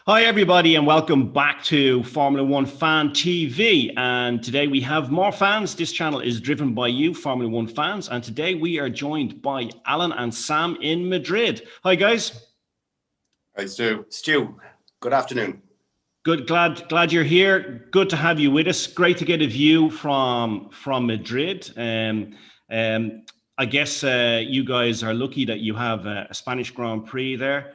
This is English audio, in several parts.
Hi, everybody, and welcome back to Formula One Fan TV. And today we have more fans. This channel is driven by you, Formula One fans. And today we are joined by Alan and Sam in Madrid. Hi, guys. Hi, Stu. Stu, good afternoon. Good, glad you're here. Good to have you with us. Great to get a view from Madrid. I guess you guys are lucky that you have a Spanish Grand Prix there.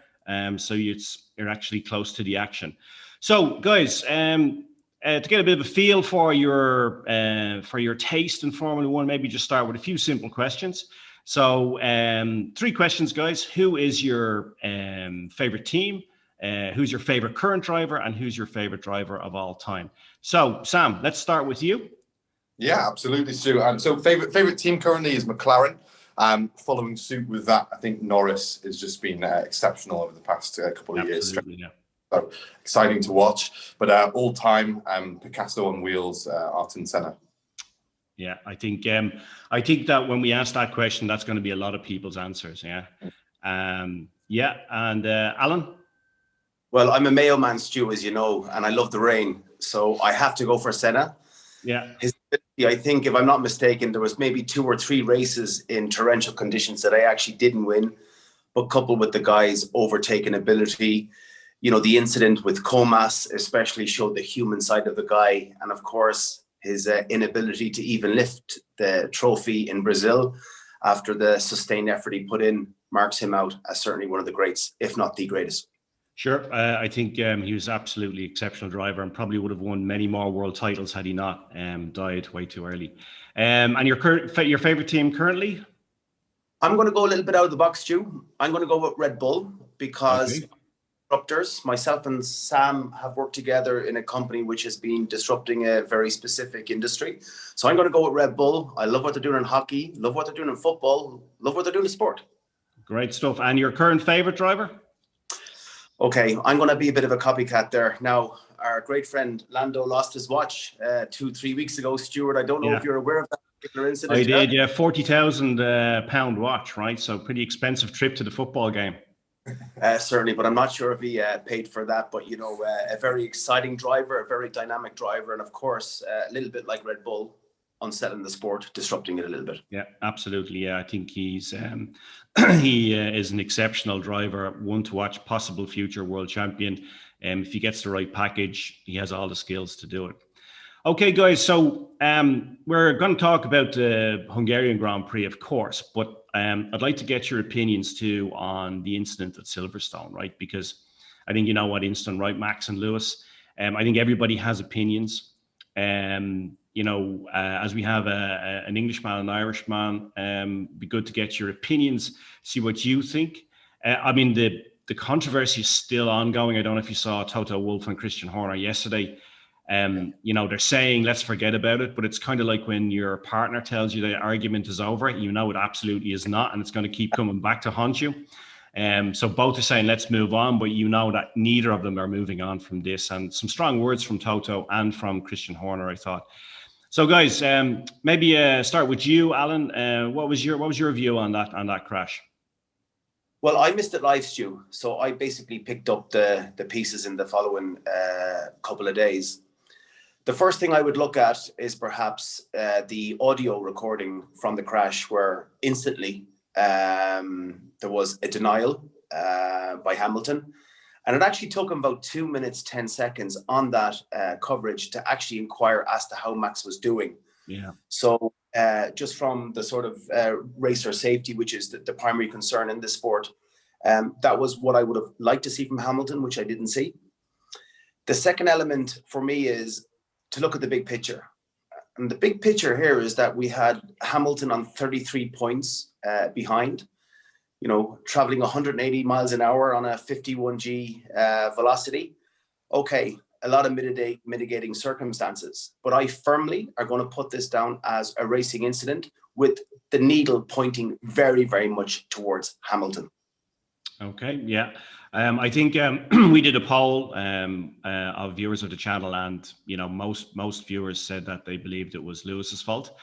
So you're actually close to the action. So, guys, to get a bit of a feel for your taste in Formula One, maybe just start with a few simple questions. So, 3 questions, guys. Who is your favorite team? Who's your favorite current driver? And who's your favorite driver of all time? So, Sam, let's start with you. Yeah, absolutely, Stu. So favorite team currently is McLaren. Following suit with that, I think Norris has just been exceptional over the past couple of years. Yeah. So exciting to watch. But all time, Picasso on wheels, Ayrton Senna. Yeah, I think that when we ask that question, that's going to be a lot of people's answers. Yeah. Yeah. And Alan? Well, I'm a Mayo man, Stu, as you know, and I love the rain. So I have to go for Senna. Yeah. His ability, I think, if I'm not mistaken, there was maybe 2 or 3 races in torrential conditions that I actually didn't win, but coupled with the guy's overtaking ability, the incident with Comas especially showed the human side of the guy. And of course, his inability to even lift the trophy in Brazil after the sustained effort he put in marks him out as certainly one of the greats, if not the greatest. Sure. I think he was absolutely exceptional driver and probably would have won many more world titles had he not died way too early. And your favorite team currently? I'm going to go a little bit out of the box, Stu. I'm going to go with Red Bull because disruptors, myself and Sam have worked together in a company which has been disrupting a very specific industry. So I'm going to go with Red Bull. I love what they're doing in hockey, love what they're doing in football, love what they're doing in sport. Great stuff. And your current favorite driver? Okay, I'm going to be a bit of a copycat there. Now, our great friend Lando lost his watch 2-3 weeks ago. Stuart, I don't know if you're aware of that particular incident. I did, yeah. £40,000 watch, right? So pretty expensive trip to the football game. Certainly, but I'm not sure if he paid for that. But, a very exciting driver, a very dynamic driver. And of course, a little bit like Red Bull, unsettling the sport, disrupting it a little bit. Yeah, absolutely. Yeah, I think he's he is an exceptional driver, one to watch, possible future world champion. If he gets the right package, he has all the skills to do it. Okay, guys, so we're going to talk about the Hungarian Grand Prix, of course, but I'd like to get your opinions too on the incident at Silverstone, right? Because I think you know what incident, right? Max and Lewis. I think everybody has opinions. As we have an Englishman and an Irishman, be good to get your opinions, see what you think. The controversy is still ongoing. I don't know if you saw Toto Wolff and Christian Horner yesterday. They're saying, let's forget about it. But it's kind of like when your partner tells you the argument is over, it absolutely is not. And it's going to keep coming back to haunt you. So both are saying, let's move on. But that neither of them are moving on from this. And some strong words from Toto and from Christian Horner, I thought. So, guys, maybe start with you, Alan. What was your view on that crash? Well, I missed it live, Stu. So I basically picked up the pieces in the following couple of days. The first thing I would look at is perhaps the audio recording from the crash, where instantly there was a denial by Hamilton. And it actually took him about 2 minutes, 10 seconds on that coverage to actually inquire as to how Max was doing. Yeah. So just from the sort of racer safety, which is the primary concern in this sport, that was what I would have liked to see from Hamilton, which I didn't see. The second element for me is to look at the big picture. And the big picture here is that we had Hamilton on 33 points behind. Traveling 180 miles an hour on a 51G velocity. Okay, a lot of mitigating circumstances, but I firmly are going to put this down as a racing incident with the needle pointing very, very much towards Hamilton. Okay, yeah. I think we did a poll of viewers of the channel, and most viewers said that they believed it was Lewis's fault.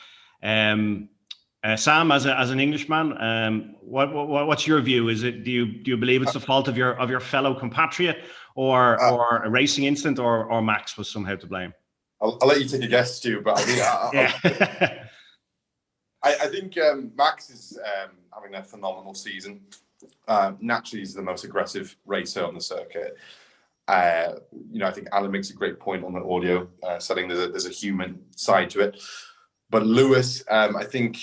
Sam, as an Englishman, what's your view? Is it do you believe it's the fault of your fellow compatriot, or a racing incident, or Max was somehow to blame? I'll let you take a guess, Stu, but I mean, Yeah. I think Max is having a phenomenal season. Naturally, he's the most aggressive racer on the circuit. I think Alan makes a great point on the audio setting. There's a human side to it. But Lewis, I think,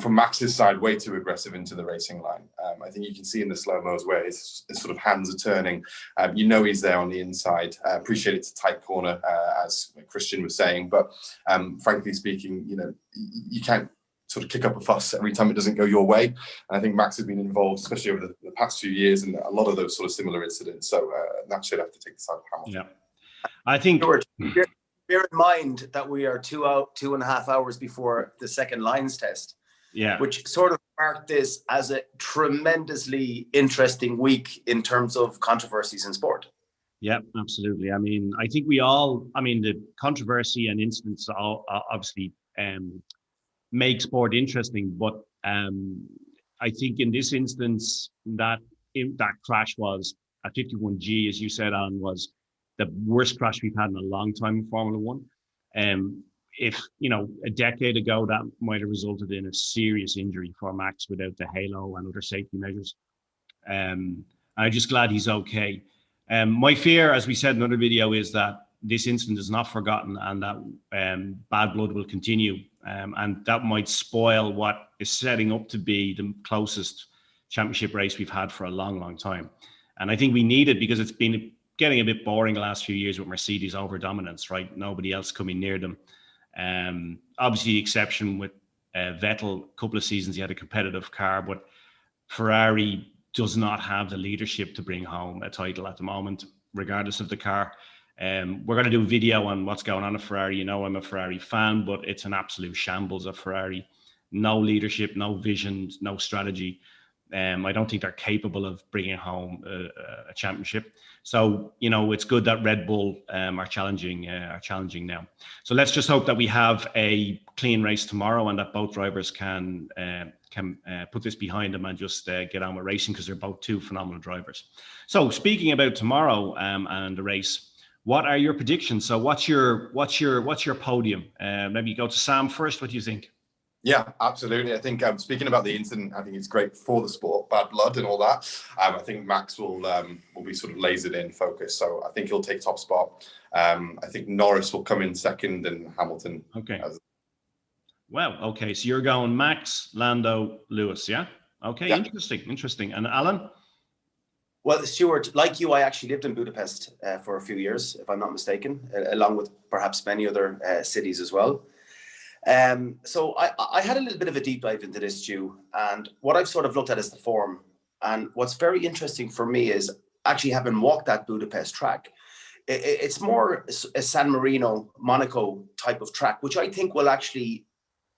from Max's side, way too aggressive into the racing line. I think you can see in the slow-mos where his sort of hands are turning. He's there on the inside. I appreciate it's a tight corner, as Christian was saying. But frankly speaking, you can't sort of kick up a fuss every time it doesn't go your way. And I think Max has been involved, especially over the past few years, in a lot of those sort of similar incidents. So naturally, I'd have to take the side of Hamilton. Yeah, I think. Bear in mind that we are 2.5 hours before the second lines test. Yeah. Which sort of marked this as a tremendously interesting week in terms of controversies in sport. Yeah, absolutely. I mean, I think the controversy and incidents obviously make sport interesting, but I think in this instance that crash was at 51G, as you said, Alan, was the worst crash we've had in a long time in Formula One. If a decade ago that might have resulted in a serious injury for Max without the halo and other safety measures. I'm just glad he's okay. My fear, as we said in another video, is that this incident is not forgotten and that bad blood will continue, and that might spoil what is setting up to be the closest championship race we've had for a long, long time. And I think we need it because it's been getting a bit boring the last few years with Mercedes over dominance, right? Nobody else coming near them. Obviously, the exception with Vettel, a couple of seasons he had a competitive car, but Ferrari does not have the leadership to bring home a title at the moment, regardless of the car. We're going to do a video on what's going on at Ferrari. I'm a Ferrari fan, but it's an absolute shambles of Ferrari. No leadership, no vision, no strategy. I don't think they're capable of bringing home a championship. So, it's good that Red Bull are challenging now. So let's just hope that we have a clean race tomorrow and that both drivers can put this behind them and just get on with racing, because they're both two phenomenal drivers. So speaking about tomorrow and the race, what are your predictions? So what's your podium? Maybe you go to Sam first. What do you think? Yeah, absolutely. I think speaking about the incident, I think it's great for the sport, bad blood and all that. I think Max will be sort of lasered in focus. So I think he'll take top spot. I think Norris will come in second and Hamilton. Okay. Well, okay. So you're going Max, Lando, Lewis, yeah? Okay, yeah. Interesting. And Alan? Well, Stuart, like you, I actually lived in Budapest for a few years, if I'm not mistaken, along with perhaps many other cities as well. So I had a little bit of a deep dive into this, Stu, and what I've sort of looked at is the form. And what's very interesting for me is actually having walked that Budapest track. It's more a San Marino, Monaco type of track, which I think will actually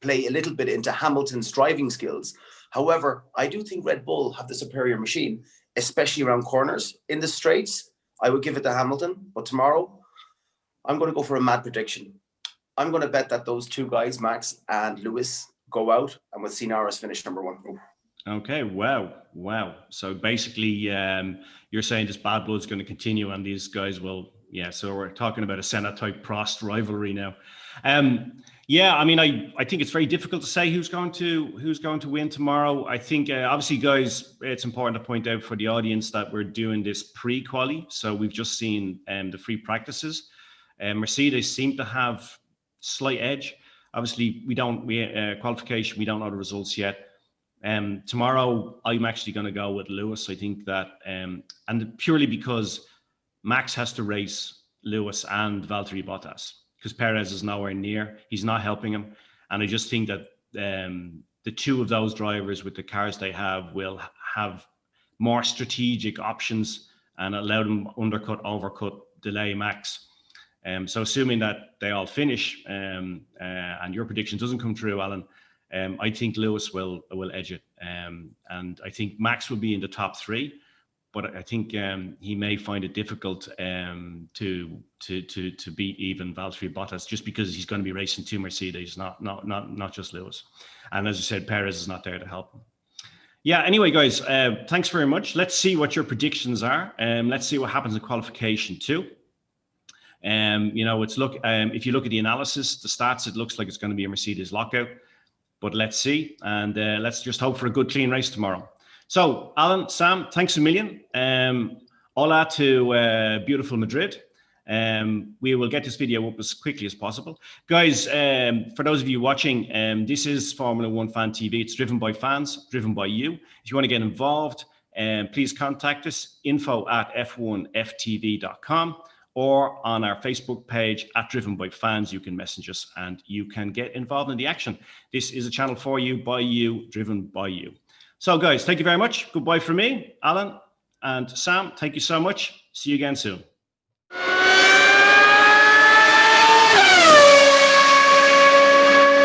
play a little bit into Hamilton's driving skills. However, I do think Red Bull have the superior machine, especially around corners. In the straights, I would give it to Hamilton. But tomorrow, I'm going to go for a mad prediction. I'm going to bet that those two guys, Max and Lewis, go out and we'll see Norris finish number one. Okay, wow. So basically, you're saying this bad blood is going to continue and these guys will, so we're talking about a Senna-type Prost rivalry now. I mean, I think it's very difficult to say who's going to win tomorrow. I think, obviously, guys, it's important to point out for the audience that we're doing this pre-quali. So we've just seen the free practices. Mercedes seem to have slight edge. Obviously, qualification, we don't know the results yet. Tomorrow, I'm actually going to go with Lewis. I think that, and purely because Max has to race Lewis and Valtteri Bottas, because Perez is nowhere near. He's not helping him. And I just think that the two of those drivers with the cars they have will have more strategic options and allow them undercut, overcut, delay Max. So assuming that they all finish and your prediction doesn't come true, Alan, I think Lewis will edge it. And I think Max will be in the top three. but I think he may find it difficult to beat even Valtteri Bottas, just because he's going to be racing 2 Mercedes, not just Lewis. And as I said, Perez is not there to help him. Yeah, anyway, guys, thanks very much. Let's see what your predictions are. Let's see what happens in qualification too. You know, if you look at the analysis, the stats, it looks like it's going to be a Mercedes lockout. But let's see, and let's just hope for a good, clean race tomorrow. So, Alan, Sam, thanks a million. Hola to beautiful Madrid. We will get this video up as quickly as possible. Guys, for those of you watching, this is Formula 1 Fan TV. It's driven by fans, driven by you. If you want to get involved, please contact us, info@f1ftv.com, or on our Facebook page @drivenbyfans. You can message us and you can get involved in the action. This is a channel for you, by you, driven by you. So guys, thank you very much. Goodbye from me, Alan and Sam. Thank you so much. See you again soon.